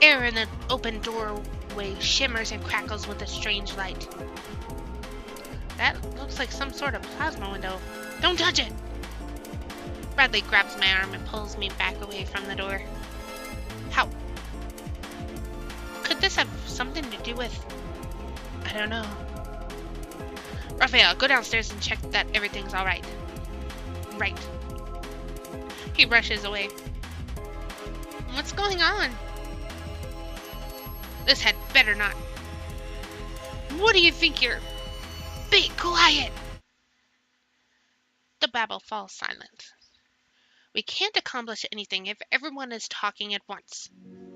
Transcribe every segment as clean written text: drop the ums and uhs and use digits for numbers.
Air in the open doorway shimmers and crackles with a strange light. That looks like some sort of plasma window. Don't touch it! Bradley grabs my arm and pulls me back away from the door. How? Could this have something to do with... I don't know. Raphael, go downstairs and check that everything's alright. Right. He rushes away. What's going on? This had better not. What do you think you're... Be quiet! The babble falls silent. We can't accomplish anything if everyone is talking at once.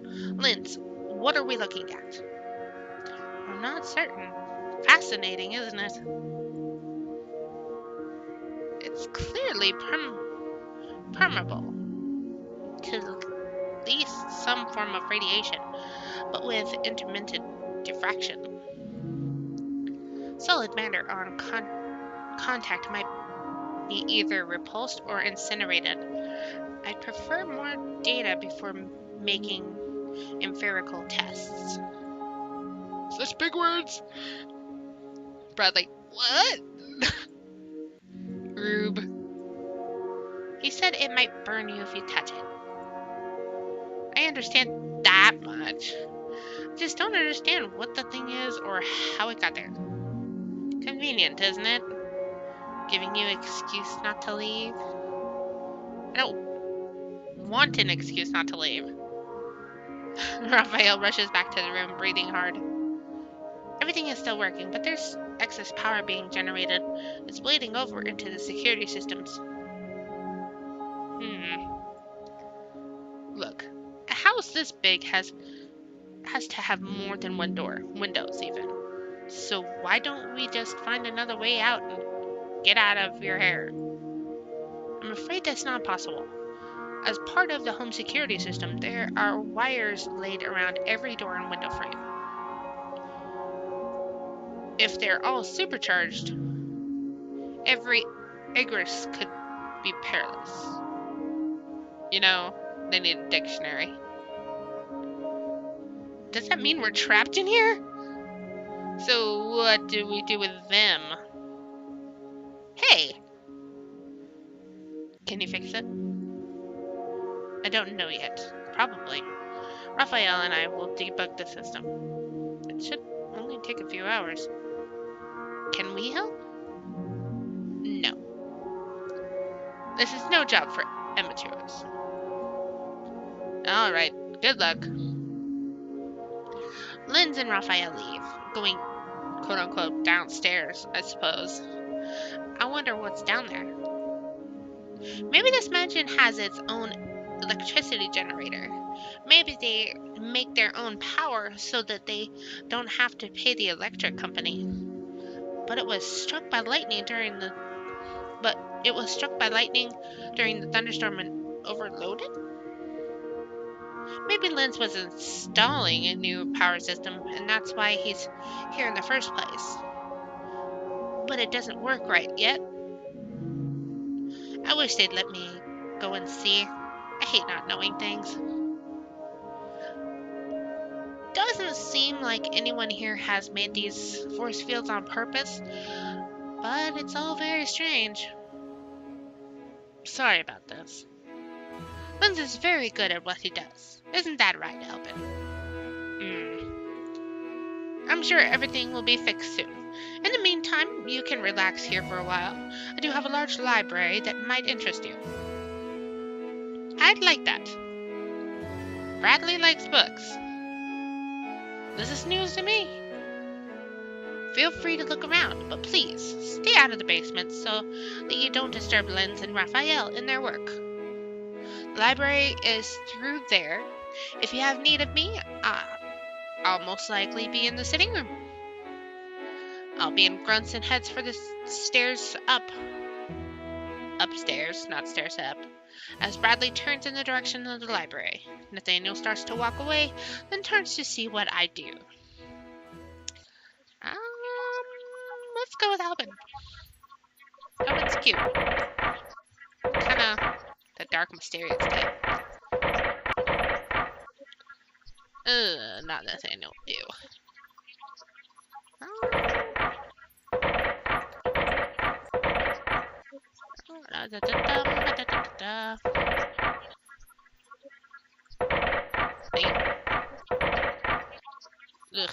Linz, what are we looking at? I'm not certain. Fascinating, isn't it? It's clearly permeable to at least some form of radiation, but with intermittent diffraction. Solid matter on contact might be either repulsed or incinerated. I'd prefer more data before making empirical tests. Such big words! Bradley, what? Rube. He said it might burn you if you touch it. I understand that much. I just don't understand what the thing is or how it got there. Convenient, isn't it? Giving you an excuse not to leave. I don't want an excuse not to leave. Raphael rushes back to the room, breathing hard. Everything is still working, but there's excess power being generated. It's bleeding over into the security systems. Look, a house this big has to have more than one door, windows even. So why don't we just find another way out and get out of your hair? I'm afraid that's not possible. As part of the home security system, there are wires laid around every door and window frame. If they're all supercharged, every egress could be perilous. You know, they need a dictionary. Does that mean we're trapped in here? So what do we do with them? Hey! Can you fix it? I don't know yet. Probably. Raphael and I will debug the system. It should only take a few hours. Can we help? No. This is no job for amateurs. Alright, good luck. Linz and Raphael leave, going quote-unquote downstairs, I suppose. I wonder what's down there. Maybe this mansion has its own electricity generator. Maybe they make their own power so that they don't have to pay the electric company. But it was struck by lightning during the thunderstorm and overloaded? Maybe Linz was installing a new power system, and that's why he's here in the first place. But it doesn't work right yet. I wish they'd let me go and see. I hate not knowing things. Doesn't seem like anyone here has made these force fields on purpose, but it's all very strange. Sorry about this. Linz is very good at what he does. Isn't that right, Albin? I'm sure everything will be fixed soon. In the meantime, you can relax here for a while. I do have a large library that might interest you. I'd like that. Bradley likes books. This is news to me. Feel free to look around, but please, stay out of the basement so that you don't disturb Linz and Raphael in their work. The library is through there. If you have need of me, I'll most likely be in the sitting room. I'll be in grunts and heads for the stairs up. Upstairs, not stairs up. As Bradley turns in the direction of the library, Nathaniel starts to walk away, then turns to see what I do. Let's go with Albin. Albin's cute. Kinda the dark, mysterious type. Not Nathaniel. Ew. Ugh.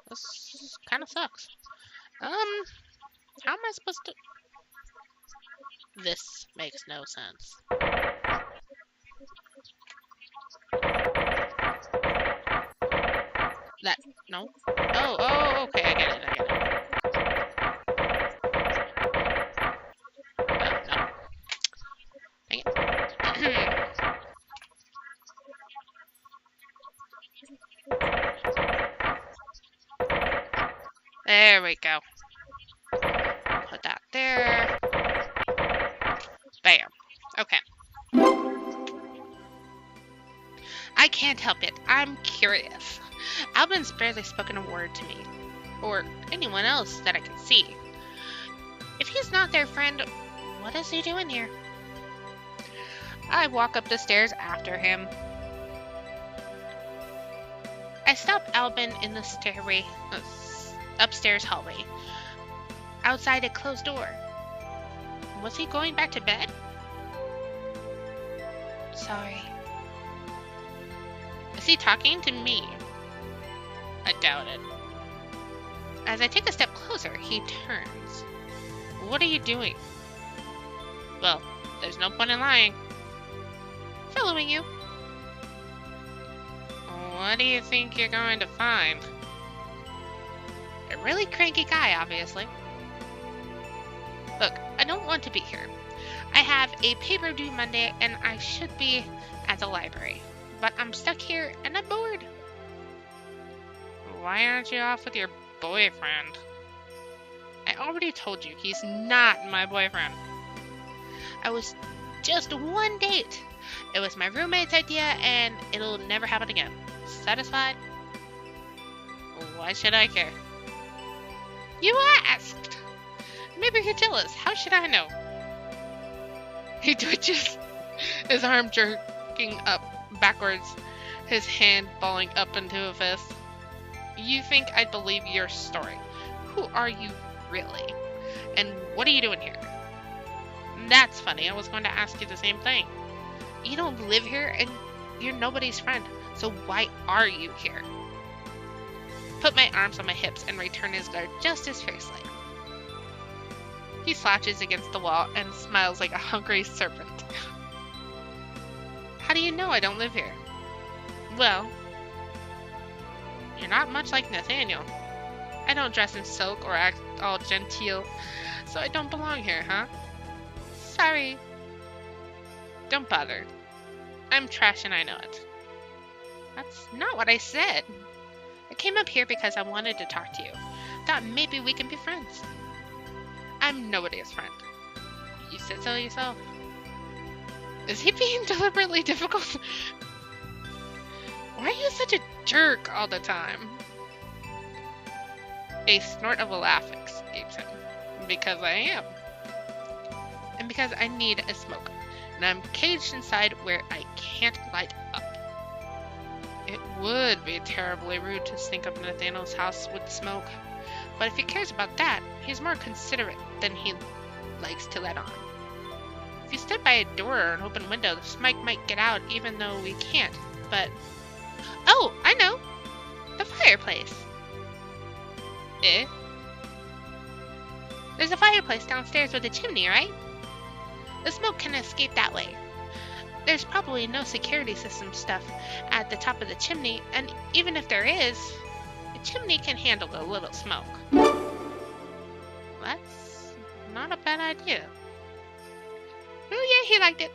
This kind of sucks. How am I supposed to... This makes no sense. That... No? Oh, okay, I get it. No. Dang it. There we go. Put that there. Bam. Okay. I can't help it. I'm curious. Albin's barely spoken a word to me, or anyone else that I can see. If he's not their friend, what is he doing here? I walk up the stairs after him. I stop Albin in the upstairs hallway, outside a closed door. Was he going back to bed? Sorry. Is he talking to me? I doubt it. As I take a step closer, he turns. What are you doing? Well, there's no point in lying. Following you. What do you think you're going to find? A really cranky guy, obviously. Look, I don't want to be here. I have a paper due Monday and I should be at the library. But I'm stuck here and I'm bored. Why aren't you off with your boyfriend? I already told you he's not my boyfriend. I was just one date. It was my roommate's idea and it'll never happen again. Satisfied? Why should I care? You asked! Maybe you're jealous. How should I know? He twitches, his arm jerking up backwards, his hand balling up into a fist. You think I'd believe your story? Who are you really? And what are you doing here? That's funny. I was going to ask you the same thing. You don't live here and you're nobody's friend. So why are you here? Put my arms on my hips and return his guard just as fiercely. He slouches against the wall and smiles like a hungry serpent. How do you know I don't live here? Well, you're not much like Nathaniel. I don't dress in silk or act all genteel, so I don't belong here, huh? Sorry. Don't bother. I'm trash and I know it. That's not what I said. I came up here because I wanted to talk to you. Thought maybe we can be friends. I'm nobody's friend. You said so yourself. Is he being deliberately difficult? Why are you such a jerk all the time? A snort of a laugh escapes him. Because I am. And because I need a smoke. And I'm caged inside where I can't light up. It would be terribly rude to stink up Nathaniel's house with smoke. But if he cares about that, he's more considerate than he likes to let on. If you stood by a door or an open window, the smoke might get out even though we can't. But... Oh, I know! The fireplace. Eh? There's a fireplace downstairs with a chimney, right? The smoke can escape that way. There's probably no security system stuff at the top of the chimney, and even if there is, the chimney can handle a little smoke. That's not a bad idea. Oh yeah, he liked it.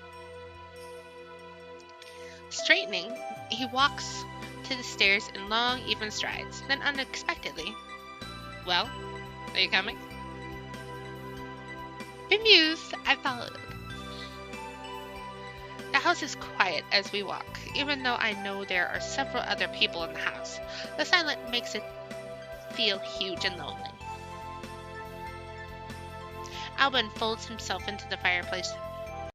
Straightening, he walks to the stairs in long, even strides. Then unexpectedly, well, are you coming? Bemused, I followed. The house is quiet as we walk, even though I know there are several other people in the house. The silence makes it feel huge and lonely. Albin folds himself into the fireplace